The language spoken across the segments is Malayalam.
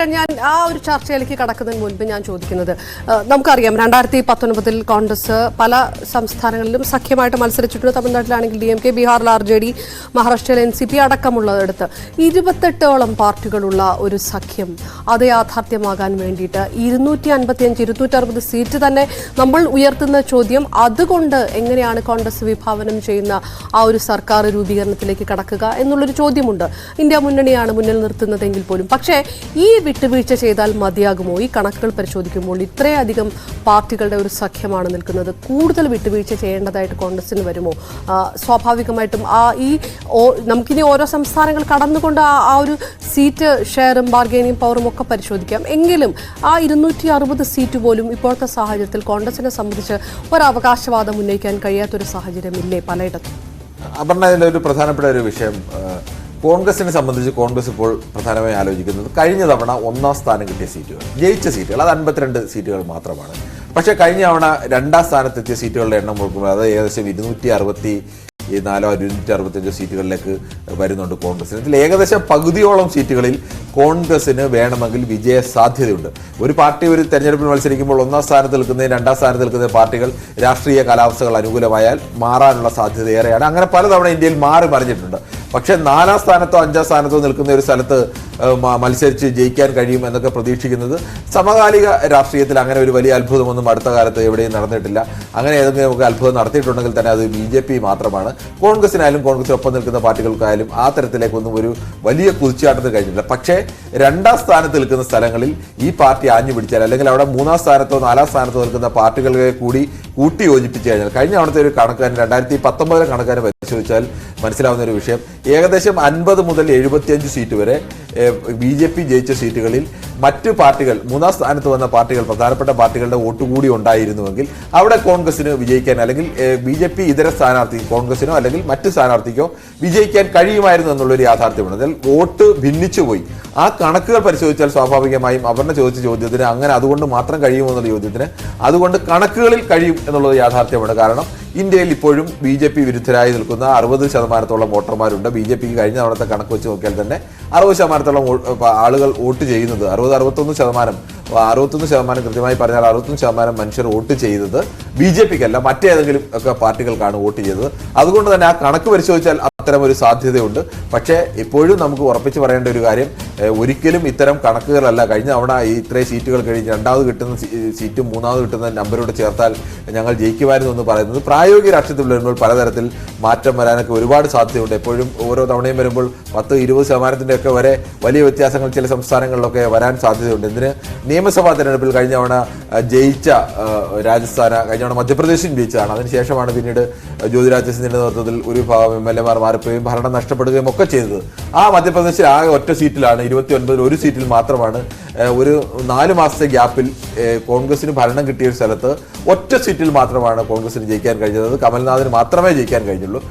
ഞാൻ ആ ഒരു ചർച്ചയിലേക്ക് കടക്കുന്നതിന് മുൻപ് ഞാൻ ചോദിക്കുന്നത്, നമുക്കറിയാം 2019 കോൺഗ്രസ് പല സംസ്ഥാനങ്ങളിലും സഖ്യമായിട്ട് മത്സരിച്ചിട്ടുണ്ട്. തമിഴ്നാട്ടിലാണെങ്കിൽ DMK, ബീഹാറിൽ RJD, മഹാരാഷ്ട്രയിൽ NCP അടക്കമുള്ളതെടുത്ത് 28ഓളം പാർട്ടികളുള്ള ഒരു സഖ്യം അത് യാഥാർത്ഥ്യമാകാൻ വേണ്ടിയിട്ട് 255-260 സീറ്റ് തന്നെ നമ്മൾ ഉയർത്തുന്ന ചോദ്യം, അതുകൊണ്ട് എങ്ങനെയാണ് കോൺഗ്രസ് വിഭാവനം ചെയ്യുന്ന ആ ഒരു സർക്കാർ രൂപീകരണത്തിലേക്ക് കടക്കുക എന്നുള്ളൊരു ചോദ്യമുണ്ട്. ഇന്ത്യ മുന്നണിയാണ് മുന്നിൽ നിർത്തുന്നതെങ്കിൽ പോലും. പക്ഷേ ഈ വിട്ടുവീഴ്ച ചെയ്താൽ മതിയാകുമോ? ഈ കണക്കുകൾ പരിശോധിക്കുമ്പോൾ ഇത്രയധികം പാർട്ടികളുടെ ഒരു സഖ്യമാണ് നിൽക്കുന്നത്. കൂടുതൽ വിട്ടുവീഴ്ച ചെയ്യേണ്ടതായിട്ട് കോൺഗ്രസിന് വരുമോ? സ്വാഭാവികമായിട്ടും നമുക്കിനി ഓരോ സംസ്ഥാനങ്ങൾ കടന്നുകൊണ്ട് ആ ഒരു സീറ്റ് ഷെയറും ബാർഗൈനിങ് പവറും ഒക്കെ പരിശോധിക്കാം. എങ്കിലും ആ 260 സീറ്റ് പോലും ഇപ്പോഴത്തെ സാഹചര്യത്തിൽ കോൺഗ്രസിനെ സംബന്ധിച്ച് ഒരു അവകാശവാദം ഉന്നയിക്കാൻ കഴിയാത്തൊരു സാഹചര്യമില്ലേ പലയിടത്തും? അപർണ, ഇതിൻ്റെ ഒരു പ്രധാനപ്പെട്ട ഒരു വിഷയം, കോൺഗ്രസിനെ സംബന്ധിച്ച് കോൺഗ്രസ് ഇപ്പോൾ പ്രധാനമായി ആലോചിക്കുന്നത് കഴിഞ്ഞ തവണ 1ാം സ്ഥാനം കിട്ടിയ സീറ്റുകൾ, ജയിച്ച സീറ്റുകൾ, അത് 52 സീറ്റുകൾ മാത്രമാണ്. പക്ഷേ കഴിഞ്ഞ തവണ 2ാം സ്ഥാനത്തെത്തിയ സീറ്റുകളുടെ എണ്ണം നോക്കുമ്പോൾ അത് ഏകദേശം 265 സീറ്റുകളിലേക്ക് വരുന്നുണ്ട് കോൺഗ്രസിന്. ഇതിൽ ഏകദേശം പകുതിയോളം സീറ്റുകളിൽ കോൺഗ്രസിന് വേണമെങ്കിൽ വിജയ സാധ്യതയുണ്ട്. ഒരു പാർട്ടി ഒരു തെരഞ്ഞെടുപ്പിൽ മത്സരിക്കുമ്പോൾ 1ാം സ്ഥാനത്ത് നിൽക്കുന്നതിന് 2ാം സ്ഥാനത്ത് നിൽക്കുന്ന പാർട്ടികൾ രാഷ്ട്രീയ കാലാവസ്ഥകൾ അനുകൂലമായാൽ മാറാനുള്ള സാധ്യത ഏറെയാണ്. അങ്ങനെ പലതവണ ഇന്ത്യയിൽ മാറി മറിഞ്ഞിട്ടുണ്ട്. പക്ഷേ 4ാം സ്ഥാനത്തോ 5ാം സ്ഥാനത്തോ നിൽക്കുന്ന ഒരു സ്ഥലത്ത് മത്സരിച്ച് ജയിക്കാൻ കഴിയും എന്നൊക്കെ പ്രതീക്ഷിക്കുന്നത് സമകാലിക രാഷ്ട്രീയത്തിൽ അങ്ങനെ ഒരു വലിയ അത്ഭുതമൊന്നും അടുത്ത കാലത്ത് എവിടെയും നടന്നിട്ടില്ല. അങ്ങനെ ഏതെങ്കിലും നമുക്ക് അത്ഭുതം നടത്തിയിട്ടുണ്ടെങ്കിൽ തന്നെ അത് BJP മാത്രമാണ്. കോൺഗ്രസിനായാലും കോൺഗ്രസിനൊപ്പം നിൽക്കുന്ന പാർട്ടികൾക്കായാലും ആ തരത്തിലേക്കൊന്നും ഒരു വലിയ കുതിച്ചാട്ടത്തിന് കഴിഞ്ഞില്ല. പക്ഷേ 2ാം സ്ഥാനത്ത് നിൽക്കുന്ന സ്ഥലങ്ങളിൽ ഈ പാർട്ടി ആഞ്ഞു പിടിച്ചാൽ, അല്ലെങ്കിൽ അവിടെ 3ാം സ്ഥാനത്തോ 4ാം സ്ഥാനത്തോ നിൽക്കുന്ന പാർട്ടികളെ കൂടി കൂട്ടി യോജിപ്പിച്ച് കഴിഞ്ഞാൽ, കഴിഞ്ഞ അവിടുത്തെ ഒരു കണക്കാരൻ 2019 കണക്കാരൻ പരിശോധിച്ചാൽ മനസ്സിലാവുന്ന ഒരു വിഷയം, ഏകദേശം 50 മുതൽ 75 സീറ്റ് വരെ BJP ജയിച്ച സീറ്റുകളിൽ മറ്റ് പാർട്ടികൾ, 3ാം സ്ഥാനത്ത് വന്ന പാർട്ടികൾ, പ്രധാനപ്പെട്ട പാർട്ടികളുടെ വോട്ട് കൂടി ഉണ്ടായിരുന്നുവെങ്കിൽ അവിടെ കോൺഗ്രസിന് വിജയിക്കാൻ, അല്ലെങ്കിൽ BJP ഇതര സ്ഥാനാർത്ഥി കോൺഗ്രസിനോ അല്ലെങ്കിൽ മറ്റ് സ്ഥാനാർത്ഥിക്കോ വിജയിക്കാൻ കഴിയുമായിരുന്നു എന്നുള്ളൊരു യാഥാർത്ഥ്യമുണ്ട്. അതിൽ വോട്ട് ഭിന്നിച്ചുപോയി. ആ കണക്കുകൾ പരിശോധിച്ചാൽ സ്വാഭാവികമായും അവരുടെ ചോദിച്ച ചോദ്യത്തിന് അങ്ങനെ അതുകൊണ്ട് മാത്രം കഴിയുമോ എന്നുള്ള ചോദ്യത്തിന് അതുകൊണ്ട് കണക്കുകളിൽ കഴിയും എന്നുള്ളത് യാഥാർത്ഥ്യമാണ്. കാരണം ഇന്ത്യയിൽ ഇപ്പോഴും BJP വിരുദ്ധരായി നിൽക്കുന്ന 60% വോട്ടർമാരുണ്ട്. BJPക്ക് കഴിഞ്ഞ തവണത്തെ കണക്ക് വെച്ച് നോക്കിയാൽ തന്നെ 60% ആളുകൾ വോട്ട് ചെയ്യുന്നത്, 61% കൃത്യമായി പറഞ്ഞാൽ 61% മനുഷ്യർ വോട്ട് ചെയ്തത് BJPക്കല്ല, മറ്റേതെങ്കിലും ഒക്കെ പാർട്ടികൾക്കാണ് വോട്ട് ചെയ്തത്. അതുകൊണ്ട് തന്നെ ആ കണക്ക് പരിശോധിച്ചാൽ അത്തരം ഒരു സാധ്യതയുണ്ട്. പക്ഷേ ഇപ്പോഴും നമുക്ക് ഉറപ്പിച്ച് പറയേണ്ട ഒരു കാര്യം, ഒരിക്കലും ഇത്തരം കണക്കുകളല്ല കഴിഞ്ഞ തവണ ഇത്രയും സീറ്റുകൾ കഴിഞ്ഞ് 2ാമത് കിട്ടുന്ന സീറ്റും 3ാമത് കിട്ടുന്ന നമ്പരോട് ചേർത്താൽ ഞങ്ങൾ ജയിക്കുമായിരുന്നു എന്ന് പറയുന്നത്. പ്രായോഗിക രാഷ്ട്രീയത്തിൽ വരുമ്പോൾ പലതരത്തിൽ മാറ്റം വരാനൊക്കെ ഒരുപാട് സാധ്യതയുണ്ട്. എപ്പോഴും ഓരോ തവണയും വരുമ്പോൾ 10-20% ഒക്കെ വരെ വലിയ വ്യത്യാസങ്ങൾ ചില സംസ്ഥാനങ്ങളിലൊക്കെ വരാൻ സാധ്യതയുണ്ട്. ഇതിന് നിയമസഭാ തെരഞ്ഞെടുപ്പിൽ കഴിഞ്ഞ തവണ ജയിച്ച രാജസ്ഥാന, കഴിഞ്ഞ തവണ മധ്യപ്രദേശിൽ ജയിച്ചതാണ്. അതിനുശേഷമാണ് പിന്നീട് ജ്യോതിരാദിത്യ സിന്ധ്യയുടെ നേതൃത്വത്തിൽ ഒരു വിഭാഗം MLA മാർ മാറിപ്പോയും ഭരണം നഷ്ടപ്പെടുകയും ഒക്കെ ചെയ്തത്. ആ മധ്യപ്രദേശിൽ ആകെ ഒറ്റ സീറ്റിലാണ്, 29 ഒരു സീറ്റിൽ മാത്രമാണ് ഒരു 4 മാസത്തെ ഗ്യാപ്പിൽ കോൺഗ്രസിന് ഭരണം കിട്ടിയ ഒരു സ്ഥലത്ത് ഒറ്റ സീറ്റിൽ മാത്രമാണ് കോൺഗ്രസിന് ജയിക്കാൻ കഴിഞ്ഞത്. അത് കമൽനാഥിന് മാത്രമേ ജയിക്കാൻ കഴിഞ്ഞുള്ളൂ.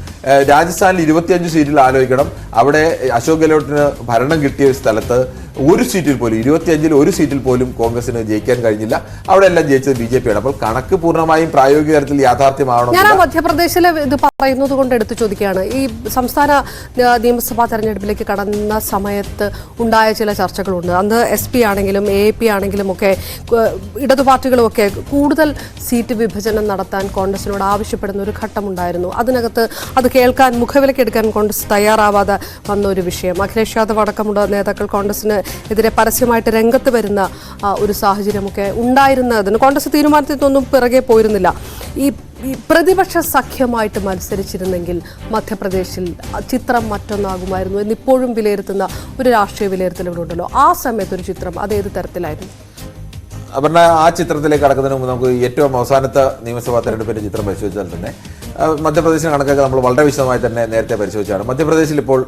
രാജസ്ഥാനിൽ 25 സീറ്റിൽ ആലോചിക്കണം, അവിടെ അശോക് ഗെഹ്ലോട്ടിന് ഭരണം കിട്ടിയ ഒരു സ്ഥലത്ത് ഒരു സീറ്റിൽ പോലും, 25-ൽ ഒരു സീറ്റിൽ പോലും കോൺഗ്രസിന് ജയിക്കാൻ കഴിഞ്ഞില്ല. അവിടെ എല്ലാം ജയിച്ചത് BJP ആണ്. അപ്പോൾ കണക്ക് പൂർണ്ണമായും പ്രായോഗിക തലത്തിൽ യാഥാർത്ഥ്യമാവണം. ഞാൻ മധ്യപ്രദേശിലെ ഇത് പറയുന്നത് കൊണ്ട് എടുത്തു ചോദിക്കുകയാണ്. ഈ സംസ്ഥാന നിയമസഭാ തെരഞ്ഞെടുപ്പിലേക്ക് കടന്ന സമയത്ത് ഉണ്ടായ ചില ചർച്ചകളുണ്ട്. അന്ന് SP ആണെങ്കിലും AAP ആണെങ്കിലും ഒക്കെ ഇടതു പാർട്ടികളും ഒക്കെ കൂടുതൽ സീറ്റ് വിഭജനം നടത്താൻ കോൺഗ്രസിനോട് ആവശ്യപ്പെടുന്ന ഒരു ഘട്ടമുണ്ടായിരുന്നു. അതിനകത്ത് അത് കേൾക്കാൻ, മുഖവിലക്കെടുക്കാൻ കോൺഗ്രസ് തയ്യാറാവാതെ വന്ന ഒരു വിഷയം. അഖിലേഷ് യാദവ് അടക്കമുള്ള നേതാക്കൾ കോൺഗ്രസിന് എതിരെ പരസ്യമായിട്ട് രംഗത്ത് വരുന്ന ഒരു സാഹചര്യമൊക്കെ ഉണ്ടായിരുന്നതിന് കോൺഗ്രസ് തീരുമാനത്തിനൊന്നും പിറകെ പോയിരുന്നില്ല. ഈ പ്രതിപക്ഷ സഖ്യമായിട്ട് മത്സരിച്ചിരുന്നെങ്കിൽ മധ്യപ്രദേശിൽ ചിത്രം മറ്റൊന്നാകുമായിരുന്നു എന്നിപ്പോഴും വിലയിരുത്തുന്ന ഒരു രാഷ്ട്രീയ വിലയിരുത്തൽ ഇവിടെ ഉണ്ടല്ലോ. ആ സമയത്ത് ഒരു ചിത്രം അതേത് തരത്തിലായിരുന്നു? അപർണ, ആ ചിത്രത്തിലേക്ക് കടക്കുന്നതിന് മുമ്പ് നമുക്ക് ഏറ്റവും അവസാനത്തെ നിയമസഭാ തെരഞ്ഞെടുപ്പിന്റെ ചിത്രം പരിശോധിച്ചാൽ തന്നെ മധ്യപ്രദേശിന് കണക്കൊക്കെ നമ്മൾ വളരെ വിശദമായി തന്നെ നേരത്തെ പരിശോധിച്ചാണ്. മധ്യപ്രദേശിൽ ഇപ്പോൾ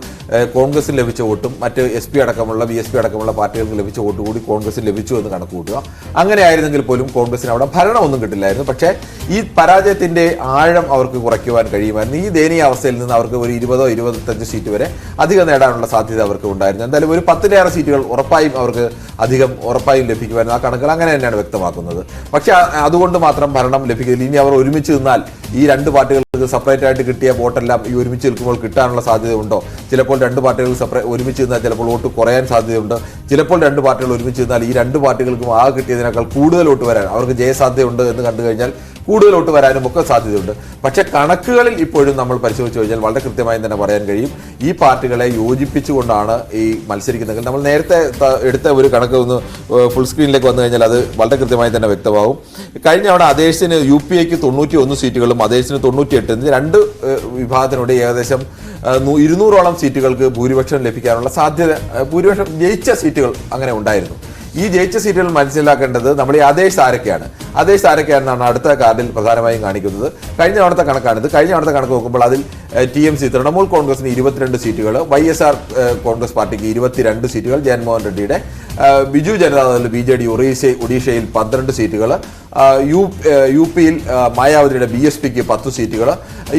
കോൺഗ്രസിന് ലഭിച്ച വോട്ടും മറ്റ് SP അടക്കമുള്ള BSP അടക്കമുള്ള പാർട്ടികൾക്ക് ലഭിച്ച വോട്ട് കൂടി കോൺഗ്രസിന് ലഭിച്ചു എന്ന് കണക്ക് കൂട്ടുക. അങ്ങനെ ആയിരുന്നെങ്കിൽ പോലും കോൺഗ്രസിന് അവിടെ ഭരണമൊന്നും കിട്ടില്ലായിരുന്നു. പക്ഷേ ഈ പരാജയത്തിന്റെ ആഴം അവർക്ക് കുറയ്ക്കുവാൻ കഴിയുമായിരുന്നു. ഈ ദയനീയ അവസ്ഥയിൽ നിന്ന് അവർക്ക് ഒരു 20-25 സീറ്റ് വരെ അധികം നേടാനുള്ള സാധ്യത അവർക്ക് ഉണ്ടായിരുന്നു. എന്തായാലും ഒരു 10-ലേറെ സീറ്റുകൾ ഉറപ്പായും അവർക്ക് ഉറപ്പായും ലഭിക്കുമായിരുന്നു. ആ കണക്കുകൾ അങ്ങനെ തന്നെയാണ് വ്യക്തമാക്കുന്നത്. പക്ഷേ അതുകൊണ്ട് മാത്രം ഭരണം ലഭിക്കില്ല. ഇനി അവർ ഒരുമിച്ച് നിന്നാൽ ഈ രണ്ട് പാർട്ടികൾക്ക് സ്ഥാനാർത്ഥികൾ സെപ്പറേറ്റ് ആയിട്ട് കിട്ടിയ വോട്ടെല്ലാം ഈ ഒരുമിച്ച് നിൽക്കുമ്പോൾ കിട്ടാനുള്ള സാധ്യതയുണ്ടോ? ചിലപ്പോൾ രണ്ട് പാർട്ടികൾ ഒരുമിച്ച് നിന്നാൽ ചിലപ്പോൾ വോട്ട് കുറയാൻ സാധ്യതയുണ്ട്. ചിലപ്പോൾ രണ്ട് പാർട്ടികൾ ഒരുമിച്ച് നിന്നാൽ ഈ രണ്ട് പാർട്ടികൾക്കും ആകെ കിട്ടിയതിനേക്കാൾ കൂടുതൽ വോട്ട് വരാൻ, അവർക്ക് ജയസാധ്യതയുണ്ട് എന്ന് കണ്ടു കഴിഞ്ഞാൽ കൂടുതൽ വോട്ട് വരാനും ഒക്കെ സാധ്യതയുണ്ട്. പക്ഷേ കണക്കുകളിൽ ഇപ്പോഴും നമ്മൾ പരിശോധിച്ച് കഴിഞ്ഞാൽ വളരെ കൃത്യമായി തന്നെ പറയാൻ കഴിയും, ഈ പാർട്ടികളെ യോജിപ്പിച്ചുകൊണ്ടാണ് ഈ മത്സരിക്കുന്നതെങ്കിൽ. നമ്മൾ നേരത്തെ എടുത്ത ഒരു കണക്ക് ഒന്ന് ഫുൾ സ്ക്രീനിലേക്ക് വന്നു കഴിഞ്ഞാൽ അത് വളരെ കൃത്യമായി തന്നെ വ്യക്തമാകും. കഴിഞ്ഞ അവിടെ അതേഴ്സിന് UPAക്ക് 91 സീറ്റുകളും അതേഴ്സിന് 98, രണ്ട് വിഭാഗത്തിനൂടെ ഏകദേശം 200ഓളം സീറ്റുകൾക്ക് ഭൂരിപക്ഷം ലഭിക്കാനുള്ള സാധ്യത, ഭൂരിപക്ഷം ജയിച്ച സീറ്റുകൾ അങ്ങനെ ഉണ്ടായിരുന്നു. ഈ ജയിച്ച സീറ്റുകൾ മനസ്സിലാക്കേണ്ടത് നമ്മൾ ഈ അതേഴ്സ് ആരൊക്കെയാണ്, അതേഴ്സ് ആരൊക്കെയാണെന്നാണ് അടുത്ത കാർഡിൽ പ്രധാനമായും കാണിക്കുന്നത്. കഴിഞ്ഞ തവണത്തെ കണക്കാണിത്. കഴിഞ്ഞ തവണത്തെ കണക്ക് നോക്കുമ്പോൾ അതിൽ TMC തൃണമൂൽ കോൺഗ്രസിന് 22 സീറ്റുകൾ, YSR കോൺഗ്രസ് പാർട്ടിക്ക് 22 സീറ്റുകൾ, ജഗൻമോഹൻ റെഡ്ഡിയുടെ ബിജു ജനതാദൾ BJD ഒഡീഷയിൽ 12 സീറ്റുകൾ, UPയിൽ മായാവതിയുടെ BSPക്ക് 10 സീറ്റുകൾ,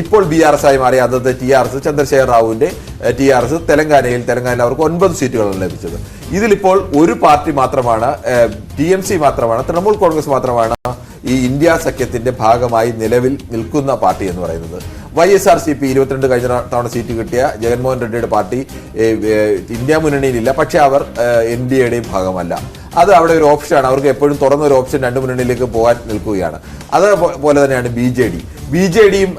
ഇപ്പോൾ BRS ആയി മാറിയ അന്നത്തെ TRS ചന്ദ്രശേഖർ റാവുവിന്റെ TRS തെലങ്കാനയിൽ അവർക്ക് 9 സീറ്റുകളാണ് ലഭിച്ചത്. ഇതിലിപ്പോൾ ഒരു പാർട്ടി മാത്രമാണ്, TMC മാത്രമാണ്, തൃണമൂൽ കോൺഗ്രസ് മാത്രമാണ് ഈ ഇന്ത്യ സഖ്യത്തിന്റെ ഭാഗമായി നിലവിൽ നിൽക്കുന്ന പാർട്ടി എന്ന് പറയുന്നത്. YSRCP 22 കഴിഞ്ഞ തവണ സീറ്റ് കിട്ടിയ ജഗൻമോഹൻ റെഡ്ഡിയുടെ പാർട്ടി ഇന്ത്യ മുന്നണിയിലില്ല, പക്ഷെ അവർ NDAയുടെയും ഭാഗമല്ല. അത് അവിടെ ഒരു ഓപ്ഷനാണ്, അവർക്ക് എപ്പോഴും തുറന്നൊരു ഓപ്ഷൻ രണ്ട് മുന്നണിയിലേക്ക് പോകാൻ നിൽക്കുകയാണ്. അതുപോലെ തന്നെയാണ് BJDയും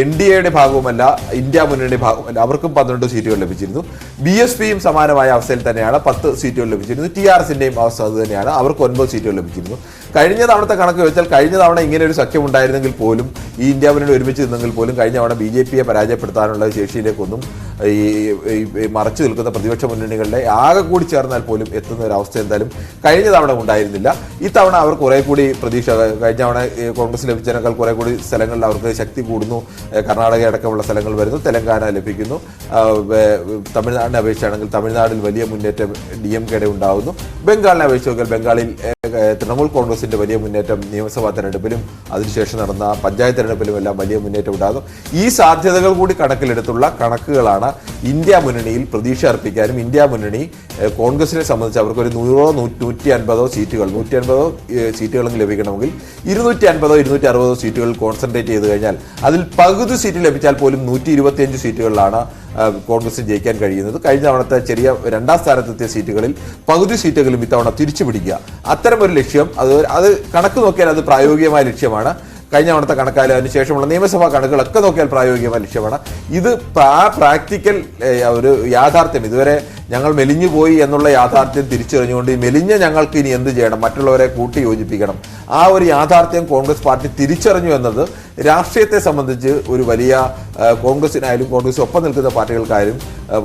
NDAയുടെ ഭാഗവുമല്ല, ഇന്ത്യ മുന്നണിയുടെ ഭാഗവുമല്ല, അവർക്കും 12 സീറ്റുകൾ ലഭിച്ചിരുന്നു. BSPയും സമാനമായ അവസ്ഥയിൽ തന്നെയാണ്, 10 സീറ്റുകൾ ലഭിച്ചിരുന്നു. TRSന്റെയും അവസ്ഥ അത് തന്നെയാണ്, അവർക്ക് 9 സീറ്റുകൾ ലഭിച്ചിരുന്നു. കഴിഞ്ഞ തവണത്തെ കണക്ക് വെച്ചാൽ കഴിഞ്ഞ തവണ ഇങ്ങനെ ഒരു സഖ്യം ഉണ്ടായിരുന്നെങ്കിൽ പോലും, ഈ ഇന്ത്യ മുന്നണി ഒരുമിച്ച് നിന്നെങ്കിൽ പോലും കഴിഞ്ഞ തവണ BJPയെ പരാജയപ്പെടുത്താനുള്ള ശേഷിയിലേക്കൊന്നും ഈ മറച്ചു നിൽക്കുന്ന പ്രതിപക്ഷ മുന്നണികളുടെ ആകെ കൂടി ചേർന്നാൽ പോലും എത്തുന്ന ഒരു അവസ്ഥ എന്തായാലും കഴിഞ്ഞ തവണ ഉണ്ടായിരുന്നില്ല. ഈ തവണ അവർ കുറെ കൂടി പ്രതീക്ഷ, കഴിഞ്ഞ തവണ കോൺഗ്രസ് ലഭിച്ചതിനേക്കാൾ കുറെ കൂടി സ്ഥലങ്ങളിൽ അവർക്ക് ശക്തി കൂടുന്നു. കർണാടക അടക്കമുള്ള സ്ഥലങ്ങൾ വരുന്നു, തെലങ്കാന ലഭിക്കുന്നു. തമിഴ്നാടിനെ അപേക്ഷിച്ചാണെങ്കിൽ തമിഴ്നാടിൽ വലിയ മുന്നേറ്റം DMKയുടെ ഉണ്ടാകുന്നു. ബംഗാളിനെ അപേക്ഷിച്ച് നോക്കിയാൽ ബംഗാളിൽ തൃണമൂൽ കോൺഗ്രസിന്റെ വലിയ മുന്നേറ്റം നിയമസഭാ തെരഞ്ഞെടുപ്പിലും അതിനുശേഷം നടന്ന പഞ്ചായത്ത് തെരഞ്ഞെടുപ്പിലും എല്ലാം വലിയ മുന്നേറ്റം ഉണ്ടാകും. ഈ സാധ്യതകൾ കൂടി കണക്കിലെടുത്തുള്ള കണക്കുകളാണ് ഇന്ത്യ മുന്നണിയിൽ പ്രതീക്ഷ അർപ്പിക്കാനും, ഇന്ത്യ മുന്നണി കോൺഗ്രസിനെ സംബന്ധിച്ച് അവർക്ക് ഒരു 100-150 സീറ്റുകൾ, 150 സീറ്റുകളും ലഭിക്കണമെങ്കിൽ 250-260 സീറ്റുകൾ കോൺസെൻട്രേറ്റ് ചെയ്ത് കഴിഞ്ഞാൽ അതിൽ പകുതി സീറ്റ് ലഭിച്ചാൽ പോലും 125 സീറ്റുകളിലാണ് കോൺഗ്രസിന് ജയിക്കാൻ കഴിയുന്നത്. കഴിഞ്ഞ തവണത്തെ ചെറിയ രണ്ടാം സ്ഥാനത്തെത്തിയ സീറ്റുകളിൽ പകുതി സീറ്റുകളും ഇത്തവണ തിരിച്ചു പിടിക്കുക, അത്തരം ഒരു ലക്ഷ്യം, അത് കണക്ക് നോക്കിയാൽ അത് പ്രായോഗികമായ ലക്ഷ്യമാണ്. കഴിഞ്ഞ തവണത്തെ കണക്കായാലും അതിനുശേഷമുള്ള നിയമസഭാ കണക്കുകളൊക്കെ നോക്കിയാൽ പ്രായോഗികമായ ലക്ഷ്യമാണ്. ഇത് പ്രാക്ടിക്കൽ ഒരു യാഥാർത്ഥ്യം, ഇതുവരെ ഞങ്ങൾ മെലിഞ്ഞു പോയി എന്നുള്ള യാഥാർത്ഥ്യം തിരിച്ചറിഞ്ഞുകൊണ്ട് ഈ മെലിഞ്ഞ ഞങ്ങൾക്ക് ഇനി എന്ത് ചെയ്യണം, മറ്റുള്ളവരെ കൂട്ടി യോജിപ്പിക്കണം, ആ ഒരു യാഥാർത്ഥ്യം കോൺഗ്രസ് പാർട്ടി തിരിച്ചറിഞ്ഞു എന്നത് രാഷ്ട്രീയത്തെ സംബന്ധിച്ച് ഒരു വലിയ, കോൺഗ്രസിനായാലും കോൺഗ്രസ് ഒപ്പം നിൽക്കുന്ന പാർട്ടികൾക്കായാലും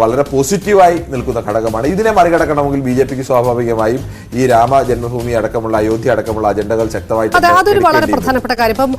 വളരെ പോസിറ്റീവായി നിൽക്കുന്ന ഘടകമാണ്. ഇതിനെ മറികടക്കണമെങ്കിൽ BJPക്ക് സ്വാഭാവികമായും ഈ രാമ ജന്മഭൂമി അടക്കമുള്ള, അയോധ്യ അടക്കമുള്ള അജണ്ടകൾ ശക്തമായി അതൊരു വളരെ പ്രധാനപ്പെട്ട കാര്യം.